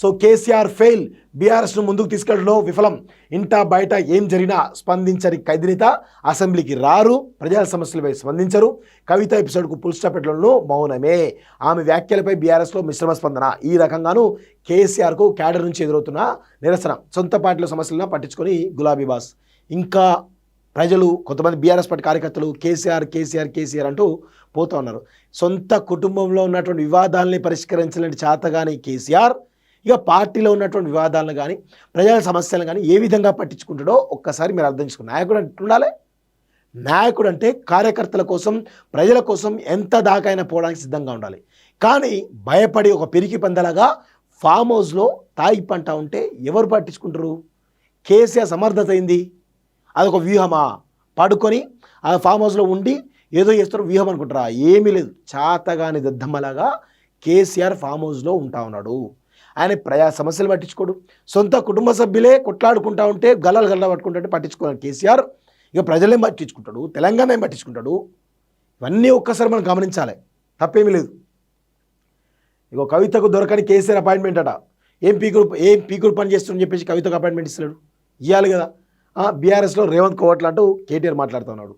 So KCR fail, బీఆర్ఎస్ను ముందుకు తీసుకెళ్లడంలో విఫలం, ఇంటా బయట ఏం జరిగినా స్పందించని ఖైదీనేత అసెంబ్లీకి రారు, ప్రజా సమస్యలపై స్పందించరు, కవిత ఎపిసోడ్కు ఫుల్ స్టాప్ పెట్టడంలో మౌనమే, ఆమె వ్యాఖ్యలపై బీఆర్ఎస్లో మిశ్రమ స్పందన. ఈ రకంగాను కేసీఆర్కు క్యాడర్ నుంచి ఎదురవుతున్న నిరసన, సొంత పార్టీల సమస్యలను పట్టించుకొని గులాబీ బాస్. ఇంకా ప్రజలు కొంతమంది బీఆర్ఎస్ పార్టీ కార్యకర్తలు కేసీఆర్ కేసీఆర్ కేసీఆర్ అంటూ పోతూ ఉన్నారు. సొంత కుటుంబంలో ఉన్నటువంటి వివాదాలని పరిష్కరించలేని చేతగాని కేసీఆర్ ఇక పార్టీలో ఉన్నటువంటి వివాదాలను కానీ ప్రజల సమస్యలను కానీ ఏ విధంగా పట్టించుకుంటాడో ఒక్కసారి మీరు అర్థం చేసుకోండి. నాయకుడు అంటే ఉండాలి. నాయకుడు అంటే కార్యకర్తల కోసం ప్రజల కోసం ఎంత దాకైనా పోవడానికి సిద్ధంగా ఉండాలి. కానీ భయపడి ఒక పిరికి పందలాగా ఫామ్ హౌస్లో తాగి పంట ఉంటే ఎవరు పట్టించుకుంటారు? కేసీఆర్ సమర్థత అయింది, అదొక వ్యూహమా? పడుకొని ఆ ఫామ్ హౌస్లో ఉండి ఏదో చేస్తారు వ్యూహం అనుకుంటారా? ఏమీ లేదు. చాతగాని దద్దమ్మలాగా కేసీఆర్ ఫామ్ హౌస్లో ఉంటా ఉన్నాడు. ఆయన ప్రజా సమస్యలు పట్టించుకోడు. సొంత కుటుంబ సభ్యులే కొట్లాడుకుంటా ఉంటే గల్ల పట్టుకుంటుంటే పట్టించుకోవాలి కేసీఆర్. ఇక ప్రజలేం పట్టించుకుంటాడు, తెలంగాణ ఏం పట్టించుకుంటాడు? ఇవన్నీ ఒక్కసారి మనం గమనించాలి. తప్పేమీ లేదు. ఇక కవితకు దొరకని కేసీఆర్ అపాయింట్మెంట్ అట. ఏం పీకుడు పని చేస్తుందని చెప్పేసి కవితకు అపాయింట్మెంట్ ఇస్తున్నాడు. ఇవ్వాలి కదా. బీఆర్ఎస్లో రేవంత్ కోవట్లు అంటూ కేటీఆర్ మాట్లాడుతున్నాడు.